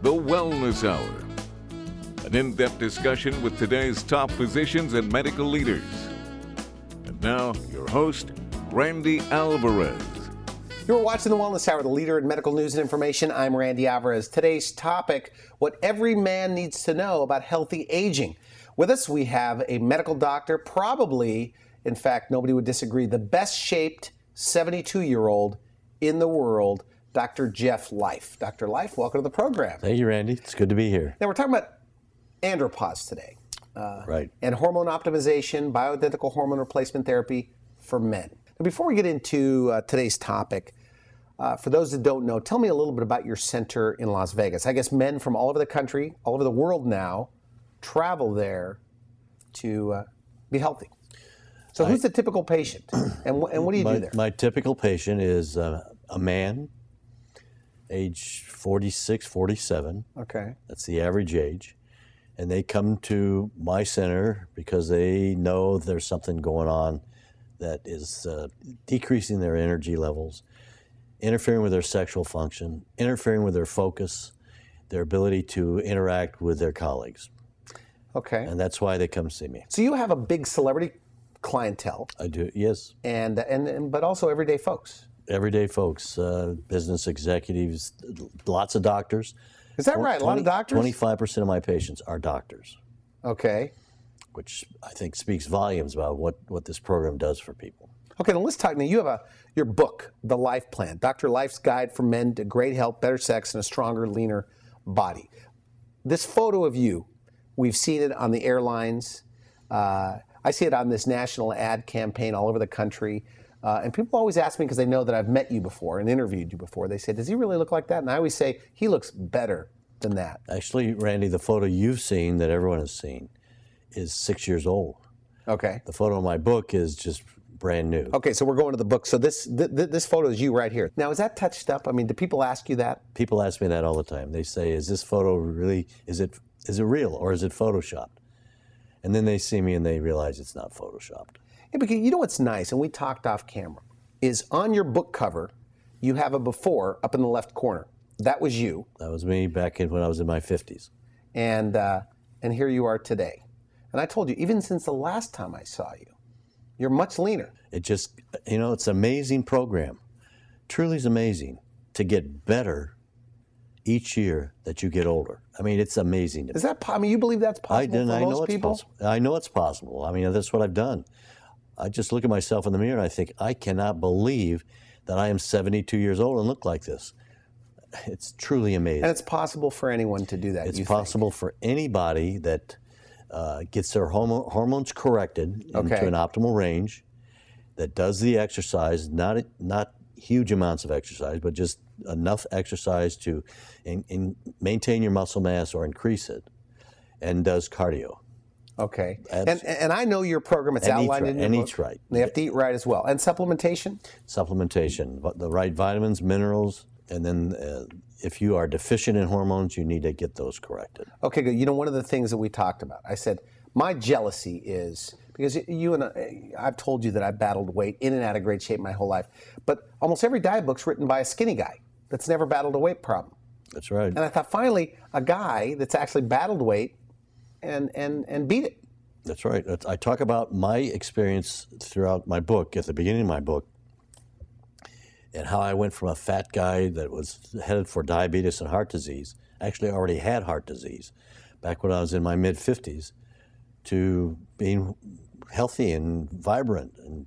The Wellness Hour. An in-depth discussion with today's top physicians and medical leaders. And now, your host, Randy Alvarez. You're watching The Wellness Hour, the leader in medical news and information. I'm Randy Alvarez. Today's topic, what every man needs to know about healthy aging. With us, we have a medical doctor, probably, in fact, nobody would disagree, the best shaped 72-year-old in the world, Dr. Jeff Life. Dr. Life, welcome to the program. Thank you, Randy. It's good to be here. Now, we're talking about andropause today. Right. And hormone optimization, bioidentical hormone replacement therapy for men. Now, before we get into today's topic, for those that don't know, tell me a little bit about your center in Las Vegas. I guess men from all over the country, all over the world now, travel there to be healthy. So who's the typical patient, and what do you do there? My typical patient is a man, age 46, 47. Okay. That's the average age. And they come to my center because they know there's something going on that is decreasing their energy levels, interfering with their sexual function, interfering with their focus, their ability to interact with their colleagues. Okay. And that's why they come see me. So you have a big celebrity clientele. I do, yes. But also everyday folks. Everyday folks, business executives, lots of doctors. Is that right? A lot of doctors? 25% of my patients are doctors. Okay. Which I think speaks volumes about what this program does for people. Okay, now let's talk. Now you have your book, The Life Plan, Dr. Life's Guide for Men to Great Health, Better Sex, and a Stronger, Leaner Body. This photo of you, we've seen it on the airlines. I see it on this national ad campaign all over the country. And people always ask me, because they know that I've met you before and interviewed you before, they say, does he really look like that? And I always say, he looks better than that. Actually, Randy, the photo you've seen that everyone has seen is 6 years old. Okay. The photo in my book is just brand new. Okay, so we're going to the book. So this photo is you right here. Now, is that touched up? I mean, do people ask you that? People ask me that all the time. They say, is this photo really, is it real or is it Photoshopped? And then they see me and they realize it's not Photoshopped. Yeah, because you know what's nice, and we talked off camera, is on your book cover, you have a before up in the left corner. That was you. That was me back when I was in my 50s. And here you are today. And I told you, even since the last time I saw you, you're much leaner. It just, it's an amazing program. Truly is amazing to get better each year that you get older. I mean, it's amazing. Is that, you believe that's possible for most people? I know it's possible. I mean, that's what I've done. I just look at myself in the mirror and I think, I cannot believe that I am 72 years old and look like this. It's truly amazing. And it's possible for anyone to do that, It's possible for anybody that gets their hormones corrected into an optimal range, that does the exercise, not huge amounts of exercise, but just enough exercise to maintain your muscle mass or increase it, and does cardio. Okay. And I know your program, it's outlined in your book. And eats right. They have to eat right as well. And supplementation? Supplementation, the right vitamins, minerals, and then if you are deficient in hormones, you need to get those corrected. Okay, good. You know, one of the things that we talked about, I said, my jealousy is, because I've told you that I've battled weight, in and out of great shape my whole life, but almost every diet book's written by a skinny guy that's never battled a weight problem. That's right. And I thought, finally, a guy that's actually battled weight and beat it. That's right. I talk about my experience throughout my book, at the beginning of my book, and how I went from a fat guy that was headed for diabetes and heart disease, actually already had heart disease, back when I was in my mid-50s, to being healthy and vibrant. And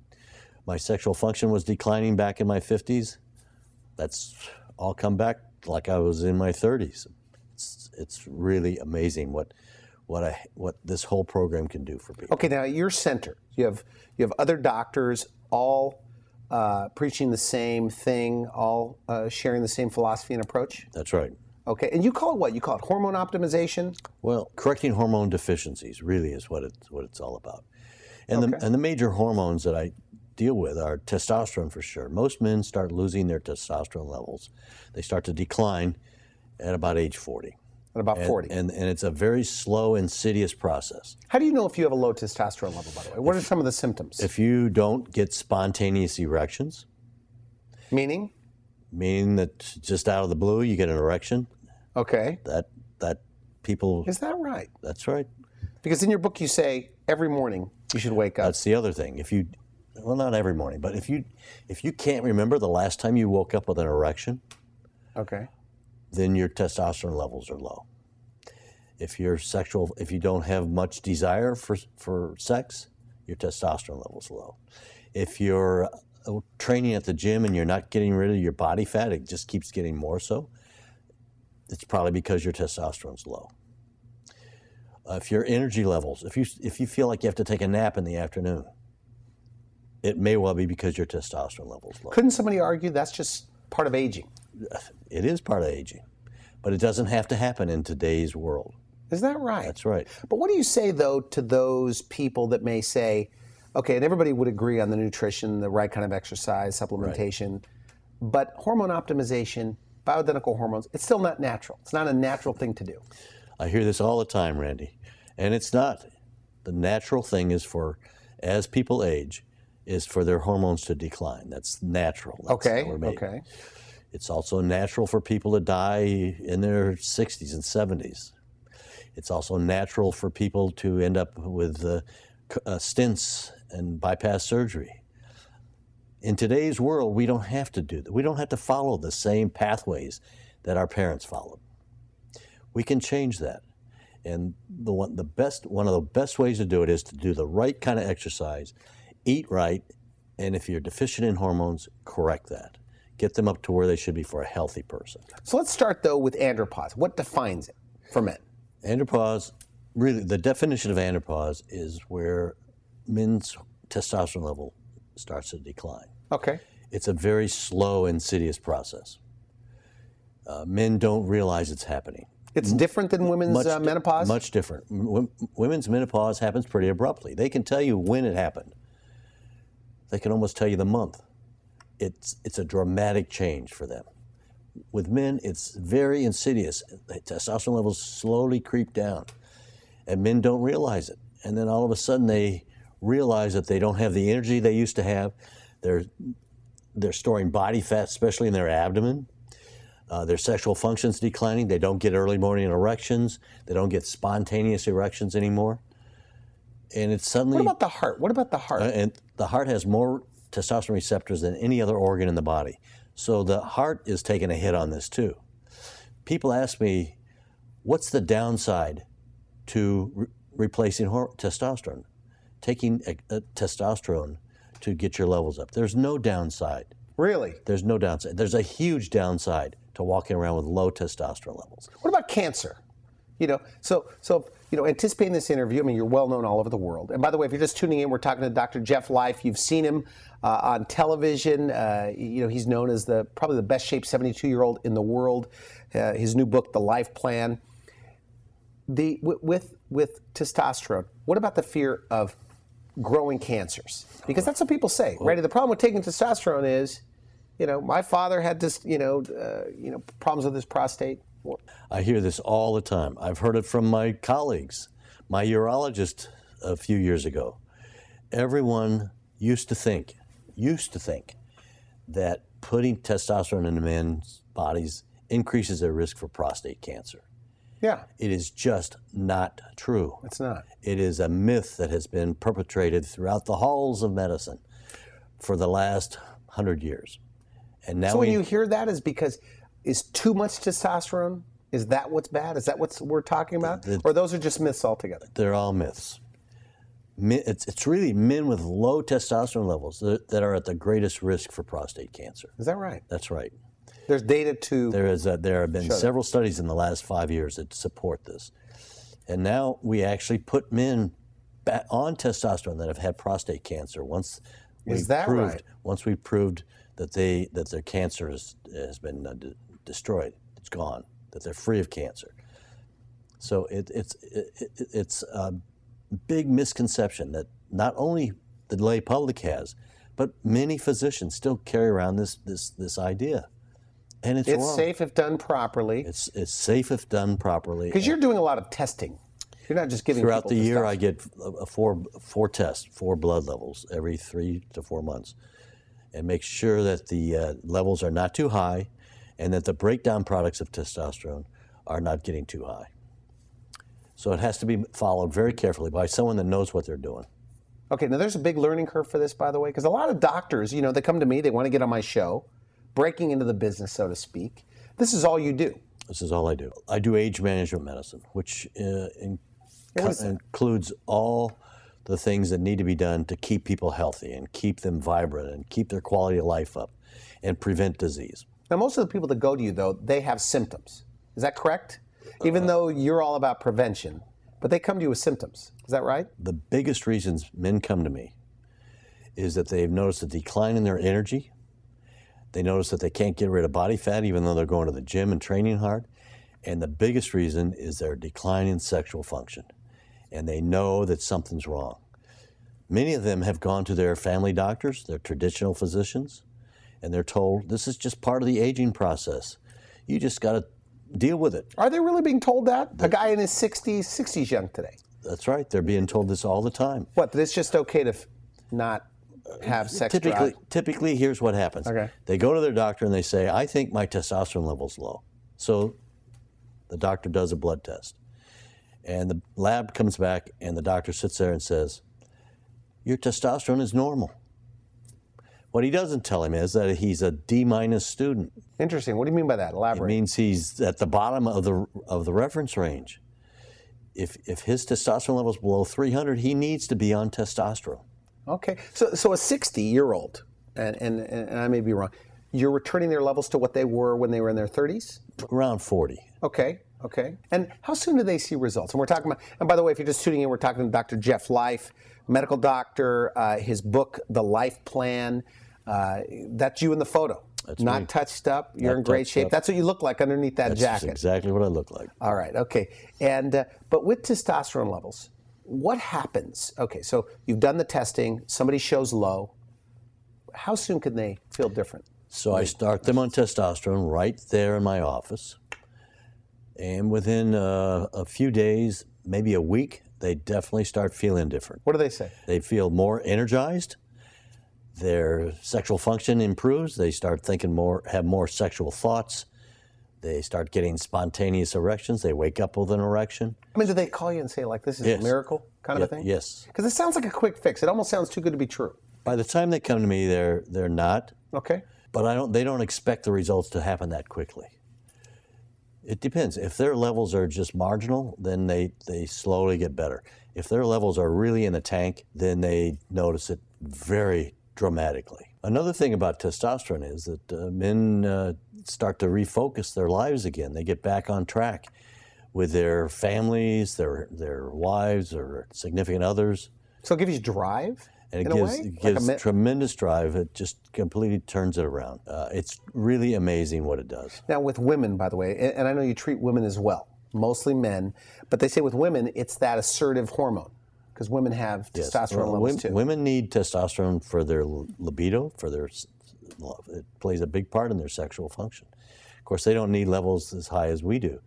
my sexual function was declining back in my 50s. That's all come back like I was in my 30s. It's really amazing what this whole program can do for people. Okay, now at your center, you have other doctors all preaching the same thing, all sharing the same philosophy and approach? That's right. Okay, and you call it what? You call it hormone optimization? Well, correcting hormone deficiencies really is what it's all about. And the major hormones that I deal with are testosterone for sure. Most men start losing their testosterone levels. They start to decline at about age 40. At about 40. And it's a very slow, insidious process. How do you know if you have a low testosterone level, by the way? What are some of the symptoms? If you don't get spontaneous erections. Meaning? Meaning that just out of the blue you get an erection. Okay. That people. Is that right? That's right. Because in your book you say every morning you should wake up. That's the other thing. Well, not every morning, but if you can't remember the last time you woke up with an erection, Okay. then your testosterone levels are low. If you don't have much desire for sex, your testosterone levels are low. If you're training at the gym and you're not getting rid of your body fat, it just keeps getting more so, it's probably because your testosterone's low. If your energy levels, if you feel like you have to take a nap in the afternoon, it may well be because your testosterone level's low. Couldn't somebody argue that's just part of aging? It is part of aging, but it doesn't have to happen in today's world. Is that right? That's right. But what do you say, though, to those people that may say, okay, and everybody would agree on the nutrition, the right kind of exercise, supplementation, but hormone optimization, bioidentical hormones, it's still not natural. It's not a natural thing to do. I hear this all the time, Randy, and it's not. The natural thing is as people age, is for their hormones to decline. That's natural. That's how we're made. Okay. It's also natural for people to die in their 60s and 70s. It's also natural for people to end up with stents and bypass surgery. In today's world, we don't have to do that. We don't have to follow the same pathways that our parents followed. We can change that. And one of the best ways to do it is to do the right kind of exercise, eat right, and if you're deficient in hormones, correct that. Get them up to where they should be for a healthy person. So let's start, though, with andropause. What defines it for men? Andropause, really, the definition of andropause is where men's testosterone level starts to decline. Okay. It's a very slow, insidious process. Men don't realize it's happening. It's different than women's menopause? Much different. Women's menopause happens pretty abruptly. They can tell you when it happened. They can almost tell you the month. It's a dramatic change for them. With men, it's very insidious. Testosterone levels slowly creep down, and men don't realize it. And then all of a sudden, they realize that they don't have the energy they used to have. They're storing body fat, especially in their abdomen. Their sexual function's declining. They don't get early morning erections. They don't get spontaneous erections anymore. And it's suddenly... What about the heart? What about the heart? And the heart has more testosterone receptors than any other organ in the body. So the heart is taking a hit on this too. People ask me, what's the downside to replacing testosterone? Taking testosterone to get your levels up. There's no downside. Really? There's no downside. There's a huge downside to walking around with low testosterone levels. What about cancer? So anticipating this interview, I mean, you're well known all over the world. And by the way, if you're just tuning in, we're talking to Dr. Jeff Life. You've seen him on television. He's known as probably the best shaped 72-year-old in the world. His new book, The Life Plan. With testosterone, what about the fear of growing cancers? Because that's what people say, right? The problem with taking testosterone is, my father had this, problems with his prostate. I hear this all the time. I've heard it from my colleagues, my urologist a few years ago. Everyone used to think that putting testosterone into men's bodies increases their risk for prostate cancer. Yeah. It is just not true. It's not. It is a myth that has been perpetrated throughout the halls of medicine for the last 100 years. And now when you hear that is too much testosterone? Is that what's bad? Is that what we're talking about? Or those are just myths altogether? They're all myths. It's really men with low testosterone levels that are at the greatest risk for prostate cancer. Is that right? That's right. There's data to... There have been several studies in the last 5 years that support this. And now we actually put men back on testosterone that have had prostate cancer once we proved that their cancer has been destroyed. It's gone. That they're free of cancer. So it's a big misconception that not only the lay public has, but many physicians still carry around this idea. And it's wrong. Safe if done properly. It's safe if done properly. Because you're doing a lot of testing. You're not just giving throughout the people year. I get four tests, 4 blood levels every 3 to 4 months, and make sure that the levels are not too high, and that the breakdown products of testosterone are not getting too high. So it has to be followed very carefully by someone that knows what they're doing. Okay, now there's a big learning curve for this, by the way, because a lot of doctors, they come to me, they want to get on my show, breaking into the business, so to speak. This is all you do. This is all I do. I do age management medicine, which includes all the things that need to be done to keep people healthy and keep them vibrant and keep their quality of life up and prevent disease. Now, most of the people that go to you, though, they have symptoms. Is that correct? Even though you're all about prevention, but they come to you with symptoms. Is that right? The biggest reasons men come to me is that they've noticed a decline in their energy. They notice that they can't get rid of body fat even though they're going to the gym and training hard. And the biggest reason is their decline in sexual function. And they know that something's wrong. Many of them have gone to their family doctors, their traditional physicians, and they're told this is just part of the aging process. You just got to deal with it. Are they really being told that? A guy in his 60s young today. That's right. They're being told this all the time. What, that it's just okay to not have sex drive? Typically, here's what happens. Okay. They go to their doctor and they say, I think my testosterone level's low. So the doctor does a blood test. And the lab comes back and the doctor sits there and says, your testosterone is normal. What he doesn't tell him is that he's a D- student. Interesting. What do you mean by that? Elaborate. It means he's at the bottom of the reference range. If his testosterone level is below 300, he needs to be on testosterone. Okay. So a 60-year-old, and I may be wrong, you're returning their levels to what they were when they were in their 30s? Around 40. Okay. And how soon do they see results? And we're talking about, and by the way, if you're just tuning in, we're talking to Dr. Jeff Life, medical doctor, his book, The Life Plan. That's you in the photo. That's not me. Touched up. You're in great shape. That's what you look like underneath that jacket. That's exactly what I look like. All right. Okay. And but with testosterone levels, what happens? Okay. So you've done the testing. Somebody shows low. How soon can they feel different? So I start them on testosterone right there in my office. And within a few days, maybe a week, they definitely start feeling different. What do they say? They feel more energized. Their sexual function improves. They start thinking more, have more sexual thoughts. They start getting spontaneous erections. They wake up with an erection. I mean, do they call you and say, like, this is a miracle kind of a thing? Yes. Because it sounds like a quick fix. It almost sounds too good to be true. By the time they come to me, they're not. Okay. But they don't expect the results to happen that quickly. It depends. If their levels are just marginal, then they slowly get better. If their levels are really in the tank, then they notice it very dramatically. Another thing about testosterone is that men start to refocus their lives again. They get back on track with their families, their wives or significant others. So it gives you drive? And it gives tremendous drive. It just completely turns it around. It's really amazing what it does. Now with women, by the way, and I know you treat women as well, mostly men, but they say with women, it's that assertive hormone, because women have testosterone levels too. Women need testosterone for their libido, it plays a big part in their sexual function. Of course, they don't need levels as high as we do,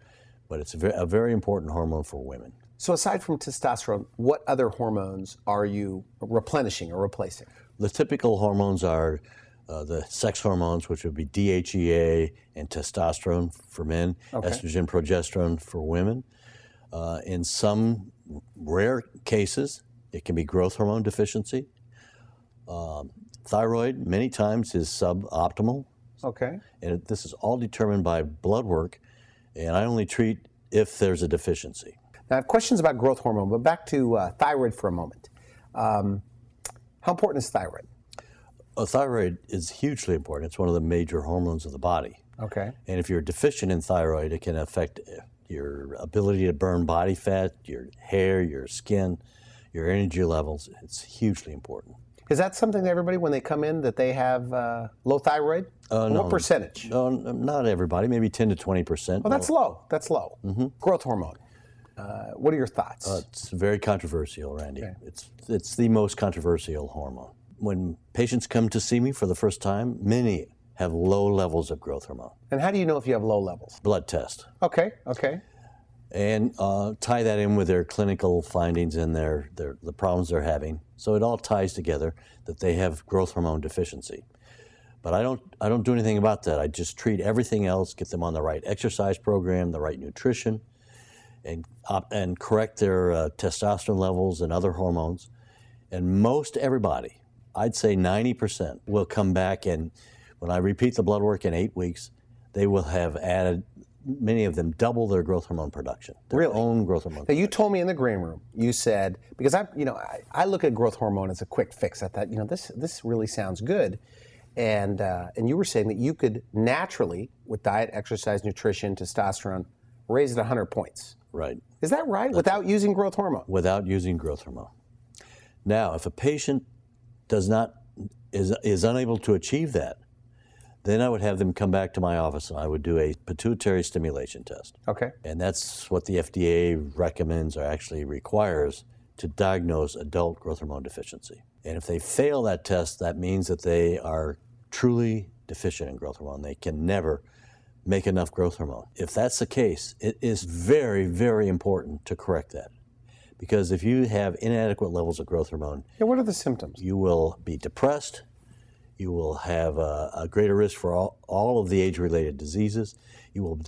but it's a very important hormone for women. So aside from testosterone, what other hormones are you replenishing or replacing? The typical hormones are the sex hormones, which would be DHEA and testosterone for men, estrogen, progesterone for women. In some rare cases, it can be growth hormone deficiency. Thyroid, many times, is suboptimal. Okay. And this is all determined by blood work, and I only treat if there's a deficiency. Now, I have questions about growth hormone, but back to thyroid for a moment. How important is thyroid? Thyroid is hugely important. It's one of the major hormones of the body. Okay. And if you're deficient in thyroid, it can affect your ability to burn body fat, your hair, your skin, your energy levels. It's hugely important. Is that something that everybody, when they come in, that they have low thyroid? No. What percentage? No, not everybody. Maybe 10 to 20%. Oh, that's low. That's low. Mm-hmm. Growth hormone. What are your thoughts? It's very controversial, Randy. Okay. It's the most controversial hormone. When patients come to see me for the first time, many have low levels of growth hormone. And how do you know if you have low levels? Blood test. Okay. And tie that in with their clinical findings and the problems they're having. So it all ties together that they have growth hormone deficiency. But I don't do anything about that. I just treat everything else, get them on the right exercise program, the right nutrition, and correct their testosterone levels and other hormones. And most everybody, I'd say 90%, will come back, and when I repeat the blood work in 8 weeks, they will have added, many of them, double their growth hormone production, their own growth hormone. Now, you told me in the green room, you said, because I look at growth hormone as a quick fix. I thought, this really sounds good. And you were saying that you could naturally, with diet, exercise, nutrition, testosterone, raise it 100 points. Right. Is that right? Without using growth hormone? Without using growth hormone. Now, if a patient is unable to achieve that, then I would have them come back to my office and I would do a pituitary stimulation test. Okay. And that's what the FDA recommends, or actually requires, to diagnose adult growth hormone deficiency. And if they fail that test, that means that they are truly deficient in growth hormone. They can never make enough growth hormone. If that's the case, it is very, very important to correct that. Because if you have inadequate levels of growth hormone, what are the symptoms? You will be depressed. You will have a greater risk for all of the age-related diseases. You will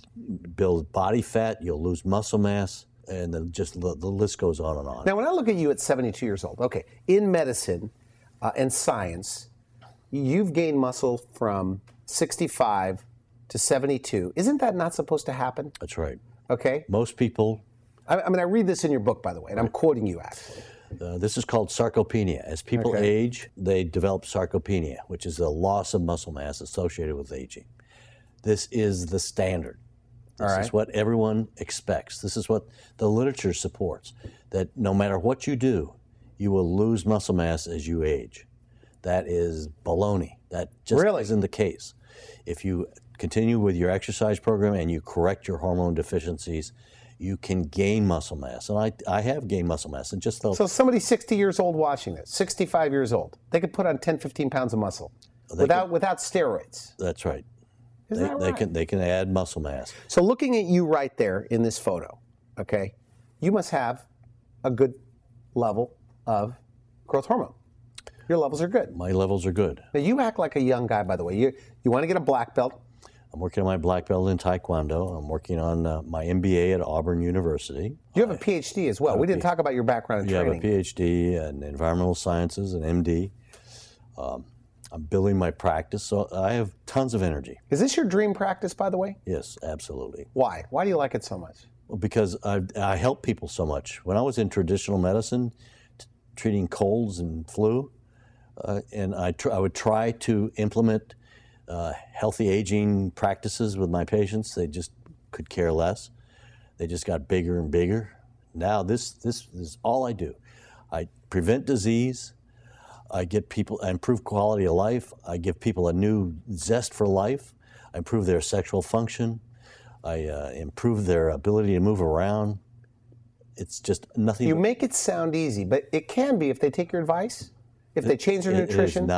build body fat. You'll lose muscle mass. And then just the list goes on and on. Now, when I look at you at 72 years old, okay, in medicine and science, you've gained muscle from 65 to 72. Isn't that not supposed to happen? That's right. Okay. Most people... I mean, I read this in your book, by the way, and I'm quoting you, actually. This is called sarcopenia. As people age, they develop sarcopenia, which is a loss of muscle mass associated with aging. This is the standard. This is what everyone expects. This is what the literature supports, that no matter what you do, you will lose muscle mass as you age. That is baloney. That just isn't the case. If you continue with your exercise program and you correct your hormone deficiencies, you can gain muscle mass. And I have gained muscle mass. And just So somebody 60 years old watching this, 65 years old, they could put on 10, 15 pounds of muscle without steroids. That's right. Isn't that right? They can add muscle mass. So looking at you right there in this photo, okay, you must have a good level of growth hormone. Your levels are good. My levels are good. Now, you act like a young guy, by the way. You want to get a black belt. I'm working on my black belt in Taekwondo. I'm working on my MBA at Auburn University. You have a PhD as well. We didn't talk about your background in training. You have a PhD in environmental sciences, an MD. I'm building my practice, so I have tons of energy. Is this your dream practice, by the way? Yes, absolutely. Why? Why do you like it so much? Well, because I help people so much. When I was in traditional medicine, treating colds and flu, and I would try to implement healthy aging practices with my patients. They just could care less. They just got bigger and bigger. Now this is all I do. I prevent disease. I improve quality of life. I give people a new zest for life. I improve their sexual function. I improve their ability to move around. It's just nothing. You make it sound easy, but it can be if they take your advice, if they change their nutrition.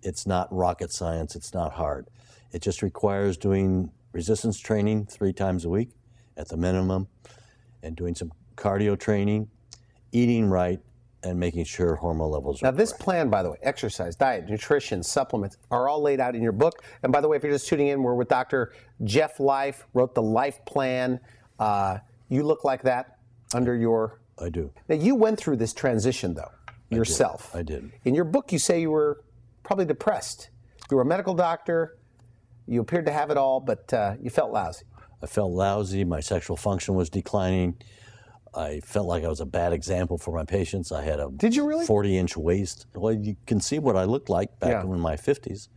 It's not rocket science. It's not hard. It just requires doing resistance training 3 times a week at the minimum, and doing some cardio training, eating right, and making sure hormone levels are Now, this correct. plan, by the way, exercise, diet, nutrition, supplements, are all laid out in your book. And by the way, if you're just tuning in, we're with Dr. Jeff Life, wrote the Life Plan. You look like that under your... I do. Now, you went through this transition, though, yourself. I did. In your book, you say you were probably depressed. You were a medical doctor. You appeared to have it all, but you felt lousy. I felt lousy. My sexual function was declining. I felt like I was a bad example for my patients. I had a Did you really? 40-inch waist. Well, you can see what I looked like back in my 50s.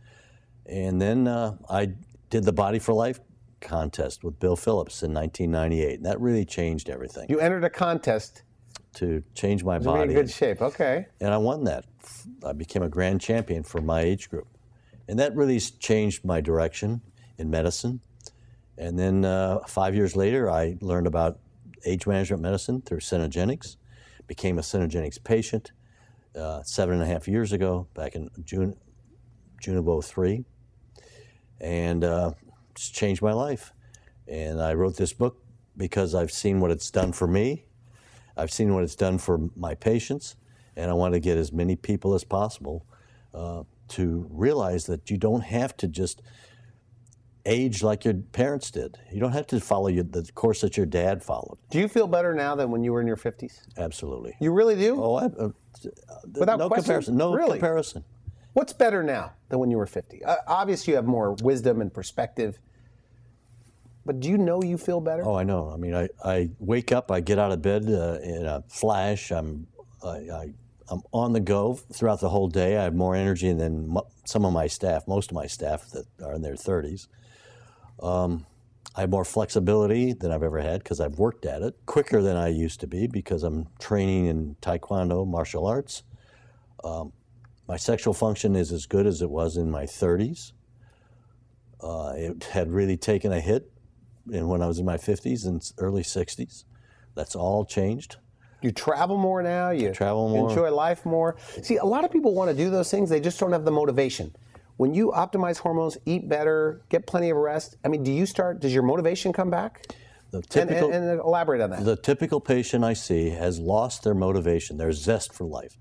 And then I did the Body for Life contest with Bill Phillips in 1998. And that really changed everything. You entered a contest to change my to body. be in good shape. Okay. And I won that. I became a grand champion for my age group. And that really changed my direction in medicine. And then 5 years later, I learned about age management medicine through Synergenics, became a Synergenics patient 7.5 years ago, back in June of 03, and just changed my life. And I wrote this book because I've seen what it's done for me. I've seen what it's done for my patients, and I want to get as many people as possible to realize that you don't have to just age like your parents did. You don't have to follow the course that your dad followed. Do you feel better now than when you were in your 50s? Absolutely. You really do? Oh, Without no question? comparison. No Really? comparison. What's better now than when you were 50? Obviously, you have more wisdom and perspective. But do you know you feel better? Oh, I know. I mean, I wake up, I get out of bed in a flash. I'm on the go throughout the whole day. I have more energy than some of my staff, most of my staff that are in their 30s. I have more flexibility than I've ever had because I've worked at it. Quicker than I used to be because I'm training in Taekwondo, martial arts. My sexual function is as good as it was in my 30s. It had really taken a hit when I was in my 50s and early 60s. That's all changed. You travel more now. You travel more. Enjoy life more. See, a lot of people want to do those things. They just don't have the motivation. When you optimize hormones, eat better, get plenty of rest, I mean, does your motivation come back? And elaborate on that. The typical patient I see has lost their motivation, their zest for life.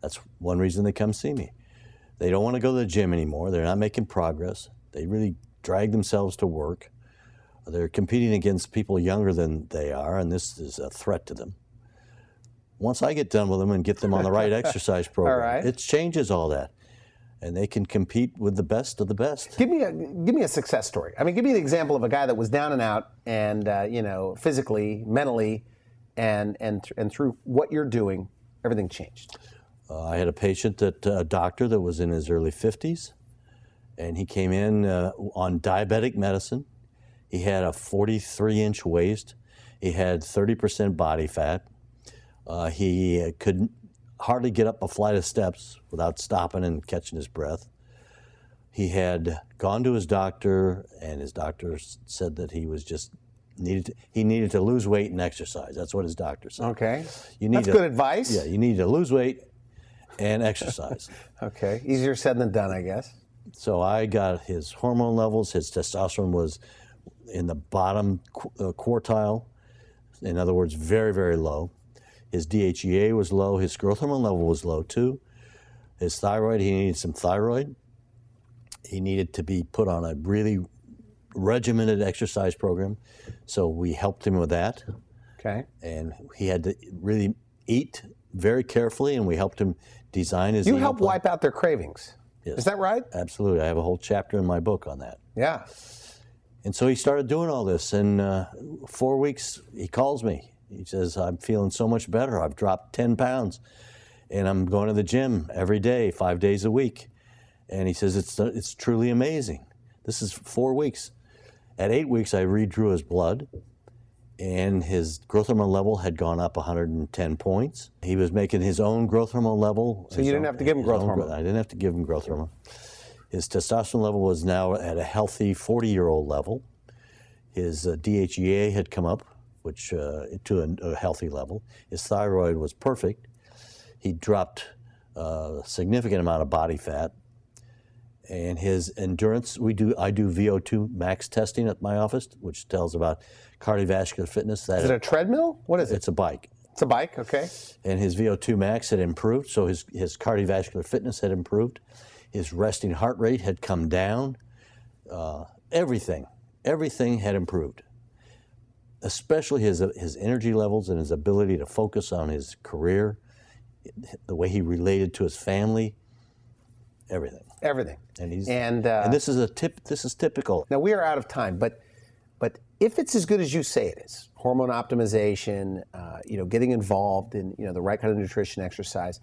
That's one reason they come see me. They don't want to go to the gym anymore. They're not making progress. They really drag themselves to work. They're competing against people younger than they are, and this is a threat to them. Once I get done with them and get them on the right exercise program, it changes all that. And they can compete with the best of the best. Give me a success story. I mean, give me an example of a guy that was down and out, and physically, mentally, and through what you're doing, everything changed. I had a doctor that was in his early 50s, and he came in on diabetic medicine. He had a 43-inch waist. He had 30% body fat. He could hardly get up a flight of steps without stopping and catching his breath. He had gone to his doctor, and his doctor said that he was just needed to lose weight and exercise. That's what his doctor said. Okay, that's good advice. Yeah, you need to lose weight and exercise. Okay, easier said than done, I guess. So I got his hormone levels. His testosterone was in the bottom quartile. In other words, very, very low. His DHEA was low. His growth hormone level was low too. His thyroid, he needed some thyroid. He needed to be put on a really regimented exercise program. So we helped him with that. Okay. And he had to really eat very carefully, and we helped him design his You help wipe out their cravings. Yes. Is that right? Absolutely. I have a whole chapter in my book on that. Yeah. And so he started doing all this. And 4 weeks, he calls me. He says, I'm feeling so much better. I've dropped 10 pounds, and I'm going to the gym every day, 5 days a week. And he says, it's truly amazing. This is 4 weeks. At 8 weeks, I redrew his blood, and his growth hormone level had gone up 110 points. He was making his own growth hormone level. So you didn't have to give him growth hormone? I didn't have to give him growth hormone. His testosterone level was now at a healthy 40-year-old level. His DHEA had come up, which to a healthy level. His thyroid was perfect. He dropped a significant amount of body fat. And his endurance, I do VO2 max testing at my office, which tells about cardiovascular fitness. Is it a treadmill? What is it? It's a bike. It's a bike, okay. And his VO2 max had improved, so his cardiovascular fitness had improved. His resting heart rate had come down. Everything had improved. Especially his energy levels and his ability to focus on his career, the way he related to his family, everything. Everything. And this is typical. Now we are out of time, but if it's as good as you say it is, hormone optimization, getting involved in the right kind of nutrition, exercise,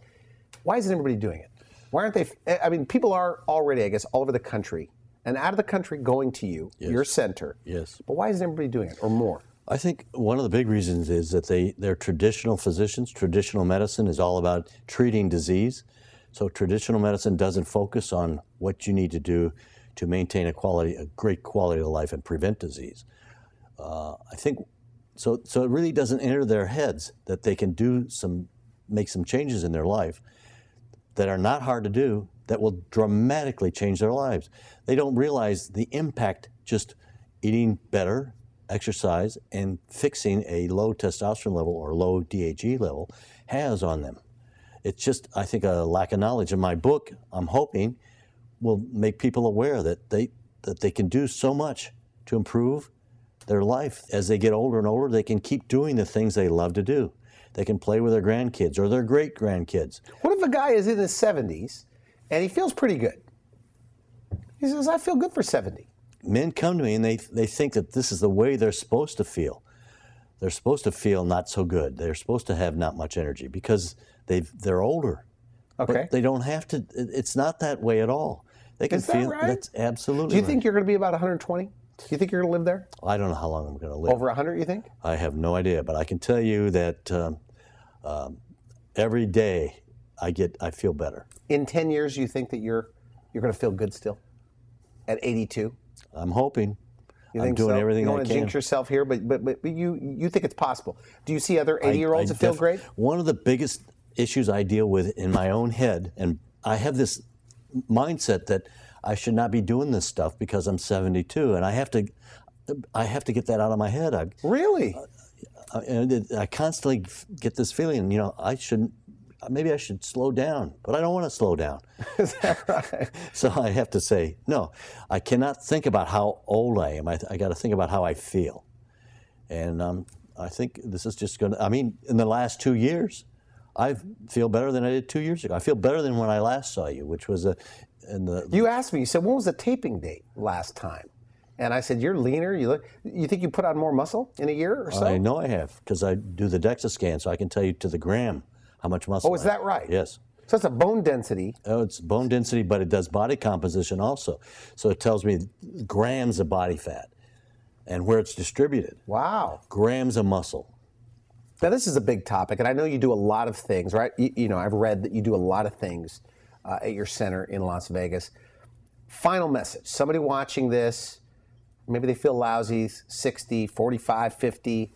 why isn't everybody doing it? Why aren't they? I mean, people are already, I guess, all over the country and out of the country going to you, your center. Yes. But why isn't everybody doing it, or more? I think one of the big reasons is that they're traditional physicians. Traditional medicine is all about treating disease. So traditional medicine doesn't focus on what you need to do to maintain a great quality of life and prevent disease. I think so it really doesn't enter their heads that they can make some changes in their life that are not hard to do, that will dramatically change their lives. They don't realize the impact just eating better, exercise, and fixing a low testosterone level or low DHE level has on them. It's just, I think, a lack of knowledge. In my book, I'm hoping will make people aware that they can do so much to improve their life. As they get older and older, they can keep doing the things they love to do. They can play with their grandkids or their great-grandkids. What if a guy is in his 70s and he feels pretty good? He says, I feel good for 70. Men come to me and they think that this is the way they're supposed to feel. They're supposed to feel not so good. They're supposed to have not much energy because they're older. Okay. But they don't have to. It's not that way at all. They can Is that feel right? That's absolutely. Do you right. think you're going to be about 120? Do you think you're going to live there? I don't know how long I'm going to live. Over 100, you think? I have no idea, but I can tell you that every day I feel better. In 10 years, you think that you're going to feel good still? At 82? I'm hoping. You I'm think doing so? everything you don't I want to can. jinx yourself here, but you think it's possible. Do you see other 80-year-olds that feel great? One of the biggest issues I deal with in my own head, and I have this mindset that I should not be doing this stuff because I'm 72, and I have to get that out of my head. Really? I constantly get this feeling, maybe I should slow down, but I don't want to slow down. Is that right? So I have to say, no, I cannot think about how old I am. I got to think about how I feel. And I think this is just going to, in the last 2 years, I feel better than I did 2 years ago. I feel better than when I last saw you, which was You asked me, you said, when was the taping date last time? And I said, you're leaner. You think you put on more muscle in a year or so? I know I have, because I do the DEXA scan, so I can tell you to the gram how much muscle. Oh, is that right? Yes. So it's a bone density. Oh, it's bone density, but it does body composition also. So it tells me grams of body fat and where it's distributed. Wow. Grams of muscle. Now, this is a big topic, and I know you do a lot of things, right? I've read that you do a lot of things at your center in Las Vegas. Final message. Somebody watching this, maybe they feel lousy, 60, 45, 50.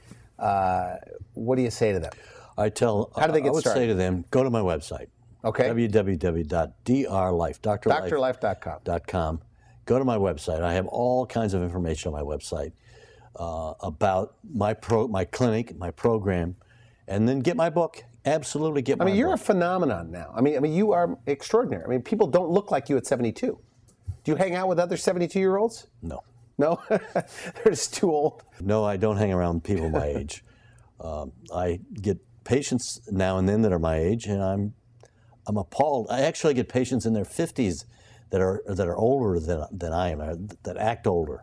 What do you say to them? How do they get started? I would say to them, go to my website. Okay. www.drlife.com. Go to my website. I have all kinds of information on my website about my clinic, my program, and then get my book. Absolutely get my book. You're a phenomenon now. You are extraordinary. People don't look like you at 72. Do you hang out with other 72-year-olds? No. No? They're just too old? No, I don't hang around people my age. I get patients now and then that are my age, and I'm appalled. I actually get patients in their 50s that are older than I am, that act older.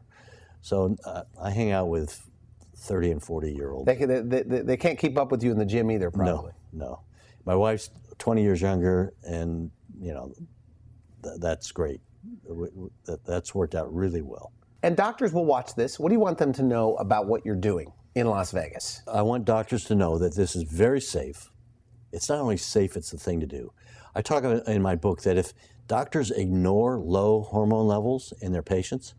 So I hang out with 30 and 40-year-olds. They can't keep up with you in the gym either, probably. No. My wife's 20 years younger, and that's great. That's worked out really well. And doctors will watch this. What do you want them to know about what you're doing in Las Vegas? I want doctors to know that this is very safe. It's not only safe, it's the thing to do. I talk about in my book that if doctors ignore low hormone levels in their patients,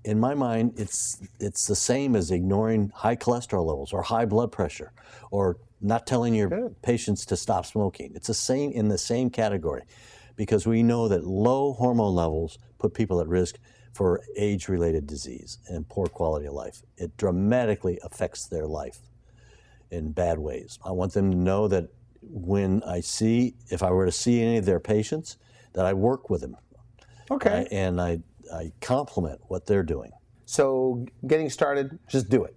in my mind, it's the same as ignoring high cholesterol levels or high blood pressure or not telling your patients to stop smoking. It's in the same category, because we know that low hormone levels put people at risk for age-related disease and poor quality of life. It dramatically affects their life in bad ways. I want them to know that if I were to see any of their patients, that I work with them. Okay. And I compliment what they're doing. So getting started, just do it.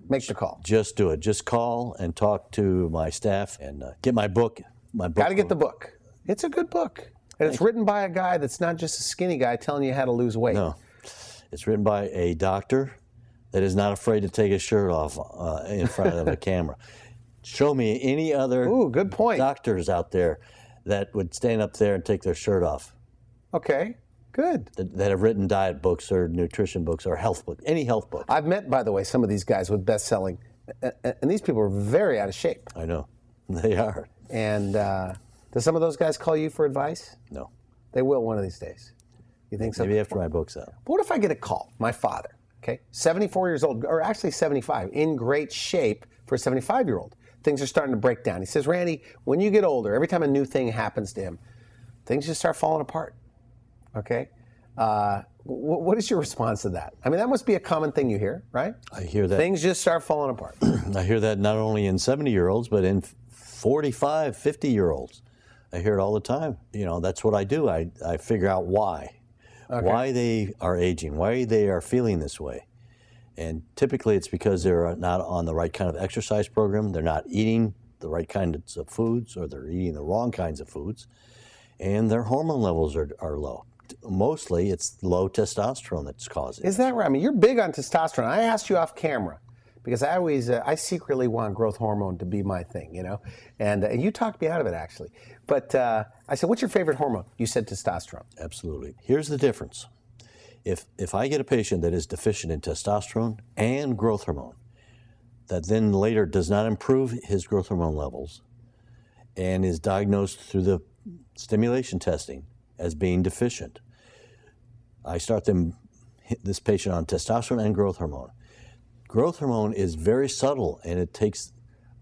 Make the call. Just do it. Just call and talk to my staff and get my book. Got to get the book. It's a good book. And it's written by a guy that's not just a skinny guy telling you how to lose weight. No. It's written by a doctor that is not afraid to take his shirt off in front of a camera. Show me any other good point. doctors out there that would stand up there and take their shirt off. Okay, good. That have written diet books or nutrition books or health books, any health book. I've met, by the way, some of these guys with best-selling, and these people are very out of shape. I know. They are. And do some of those guys call you for advice? No. They will one of these days. You think so? Maybe after my book's out. But what if I get a call? My father, 74 years old, or actually 75, in great shape for a 75-year-old. Things are starting to break down. He says, Randy, when you get older, every time a new thing happens to him, things just start falling apart. Okay? What is your response to that? That must be a common thing you hear, right? I hear that. Things just start falling apart. I hear that not only in 70-year-olds, but in 45, 50-year-olds. I hear it all the time. You know, that's what I do. I figure out why. Okay. Why they are aging, why they are feeling this way. And typically it's because they're not on the right kind of exercise program, they're not eating the right kinds of foods, or they're eating the wrong kinds of foods, and their hormone levels are low. Mostly it's low testosterone that's causing it. Is that right? I mean, you're big on testosterone. I asked you off camera because I always, I secretly want growth hormone to be my thing, you know? And you talked me out of it, actually. But I said, what's your favorite hormone? You said testosterone. Absolutely. Here's the difference. If I get a patient that is deficient in testosterone and growth hormone, that then later does not improve his growth hormone levels and is diagnosed through the stimulation testing as being deficient, I start this patient on testosterone and growth hormone. Growth hormone is very subtle, and it takes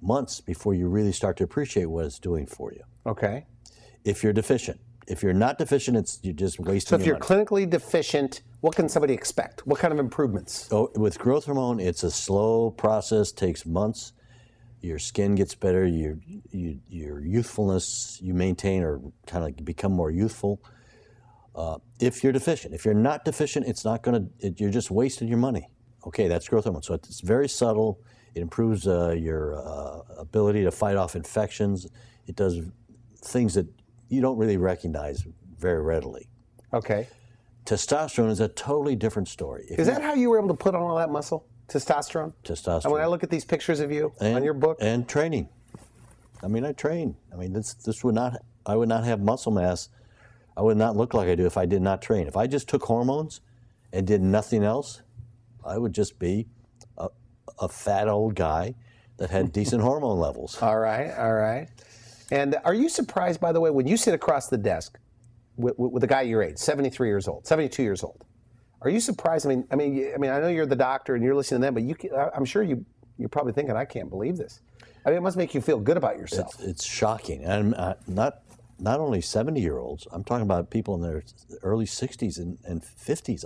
months before you really start to appreciate what it's doing for you. Okay. If you're deficient. If you're not deficient, you're just wasting So if your you're money. clinically deficient, what can somebody expect? What kind of improvements? So with growth hormone, it's a slow process, takes months. Your skin gets better, your youthfulness you maintain or kind of become more youthful. If you're deficient. If you're not deficient, it's not going to, you're just wasting your money. Okay, that's growth hormone. So it's very subtle. It improves your ability to fight off infections. It does things that you don't really recognize very readily. Okay. Testosterone is a totally different story. Is that how you were able to put on all that muscle? Testosterone? Testosterone. And when I look at these pictures of you on your book. And training. I mean, I train. I mean, this would not, I would not have muscle mass. I would not look like I do if I did not train. If I just took hormones and did nothing else, I would just be a fat old guy that had decent hormone levels. All right, all right. And are you surprised, by the way, when you sit across the desk with a guy your age, 73 years old, 72 years old, are you surprised? I mean, I know you're the doctor and you're listening to them, but I'm sure you're probably thinking, I can't believe this. I mean, it must make you feel good about yourself. It's shocking. And not only 70-year-olds, I'm talking about people in their early 60s and 50s.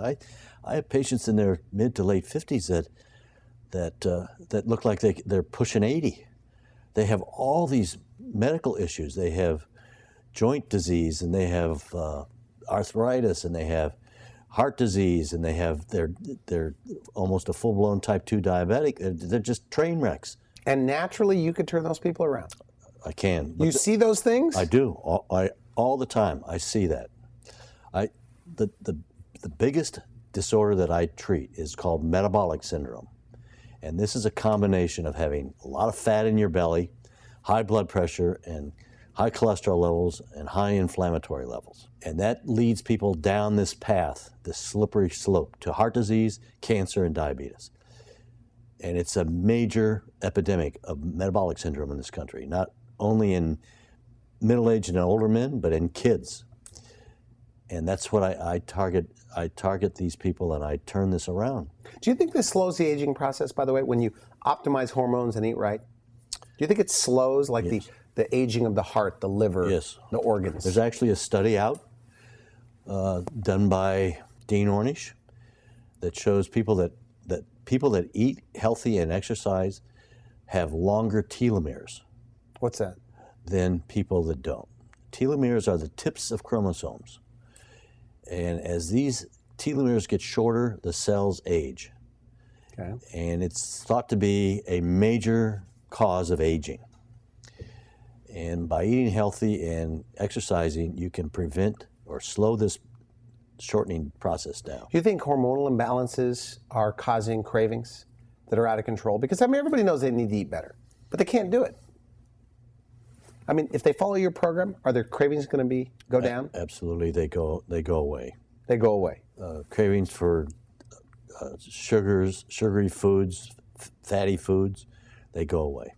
I have patients in their mid to late 50s that look like they're pushing 80. They have all these medical issues. They have joint disease, and they have arthritis, and they have heart disease, and they're almost a full-blown type 2 diabetic. They're just train wrecks. And naturally, you could turn those people around. I can. You see those things? I do. All the time. I see that. The biggest disorder that I treat is called metabolic syndrome. And this is a combination of having a lot of fat in your belly, high blood pressure, and high cholesterol levels, and high inflammatory levels. And that leads people down this path, this slippery slope, to heart disease, cancer, and diabetes. And it's a major epidemic of metabolic syndrome in this country, not only in middle-aged and older men, but in kids. And that's what I target. I target these people, and I turn this around. Do you think this slows the aging process, by the way, when you optimize hormones and eat right? Do you think it slows like the aging of the heart, the liver, the organs? There's actually a study out done by Dean Ornish that shows people that eat healthy and exercise have longer telomeres. What's that? Than people that don't. Telomeres are the tips of chromosomes. And as these telomeres get shorter, the cells age. Okay. And it's thought to be a major cause of aging. And by eating healthy and exercising, you can prevent or slow this shortening process down. Do you think hormonal imbalances are causing cravings that are out of control? Because, I mean, everybody knows they need to eat better, but they can't do it. I mean, if they follow your program, are their cravings going to go down? Absolutely, they go away. They go away. Cravings for sugary foods, fatty foods, they go away.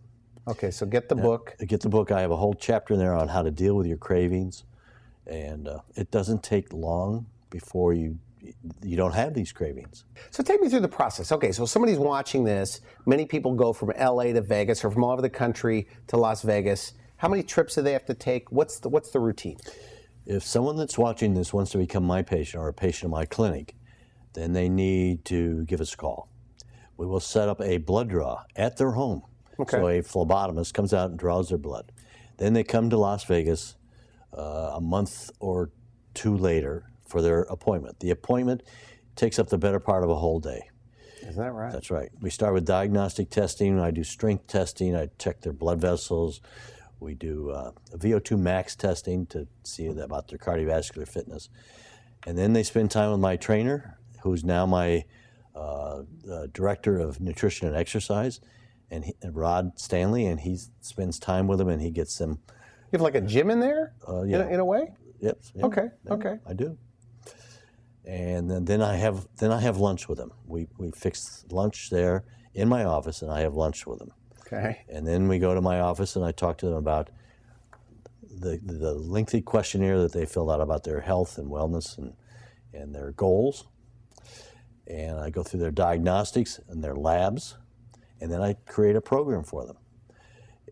Okay, so get the book. Get the book. I have a whole chapter in there on how to deal with your cravings, and it doesn't take long before you don't have these cravings. So take me through the process. Okay, so somebody's watching this. Many people go from LA to Vegas or from all over the country to Las Vegas. How many trips do they have to take? What's the routine? If someone that's watching this wants to become my patient or a patient of my clinic, then they need to give us a call. We will set up a blood draw at their home. Okay. So a phlebotomist comes out and draws their blood. Then they come to Las Vegas a month or two later for their appointment. The appointment takes up the better part of a whole day. Is that right? That's right. We start with diagnostic testing. I do strength testing. I check their blood vessels. We do VO2 max testing to see about their cardiovascular fitness. And then they spend time with my trainer, who's now my director of nutrition and exercise, and Rod Stanley, and he spends time with them and he gets them. You have like a gym in there, yeah. in a way? Yep. Yeah, Okay, yeah, okay. I do. And then I have lunch with them. We fix lunch there in my office, and I have lunch with them. Okay. And then we go to my office, and I talk to them about the lengthy questionnaire that they filled out about their health and wellness and their goals. And I go through their diagnostics and their labs, and then I create a program for them.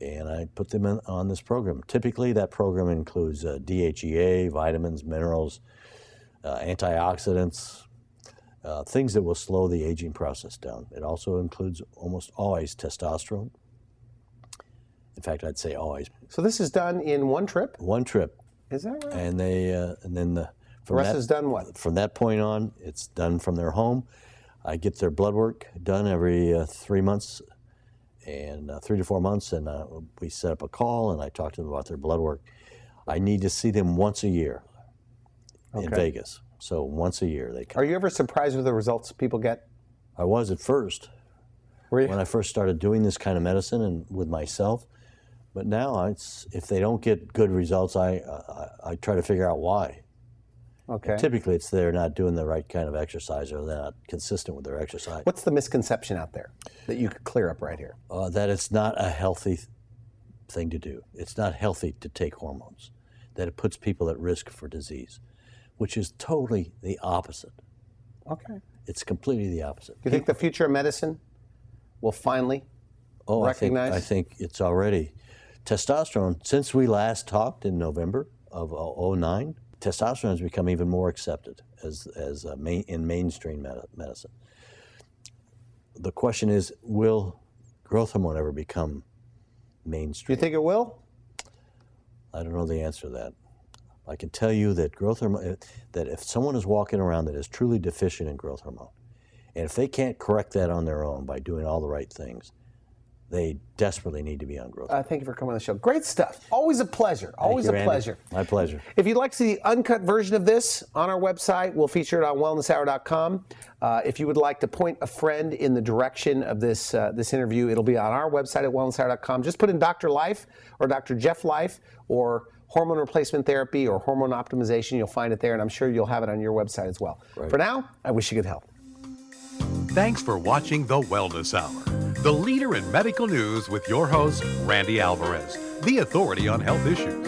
And I put them on this program. Typically, that program includes DHEA, vitamins, minerals, antioxidants, things that will slow the aging process down. It also includes almost always testosterone. In fact, I'd say always. So this is done in one trip? One trip. Is that right? And then the rest is done what? From that point on, it's done from their home. I get their blood work done every 3 months, and 3 to 4 months, and we set up a call, and I talk to them about their blood work. I need to see them once a year in Vegas. So once a year they come. Are you ever surprised with the results people get? I was at first. Were you? When I first started doing this kind of medicine and with myself. But now, if they don't get good results, I try to figure out why. Okay. Typically, it's they're not doing the right kind of exercise, or they're not consistent with their exercise. What's the misconception out there that you could clear up right here? That it's not a healthy thing to do. It's not healthy to take hormones. That it puts people at risk for disease, which is totally the opposite. Okay. It's completely the opposite. Do you think the future of medicine will finally recognize? I think it's already. Testosterone, since we last talked in November of 2009, testosterone has become even more accepted in mainstream medicine. The question is, will growth hormone ever become mainstream? Do you think it will? I don't know the answer to that. I can tell you that growth hormone, that if someone is walking around that is truly deficient in growth hormone, and if they can't correct that on their own by doing all the right things, they desperately need to be on growth hormone. Thank you for coming on the show. Great stuff. Always a pleasure. Always a pleasure. My pleasure. If you'd like to see the uncut version of this on our website, we'll feature it on wellnesshour.com. If you would like to point a friend in the direction of this interview, it'll be on our website at wellnesshour.com. Just put in Dr. Life or Dr. Jeff Life or hormone replacement therapy or hormone optimization. You'll find it there, and I'm sure you'll have it on your website as well. Right. For now, I wish you good health. Thanks for watching The Wellness Hour, the leader in medical news with your host, Randy Alvarez, the authority on health issues.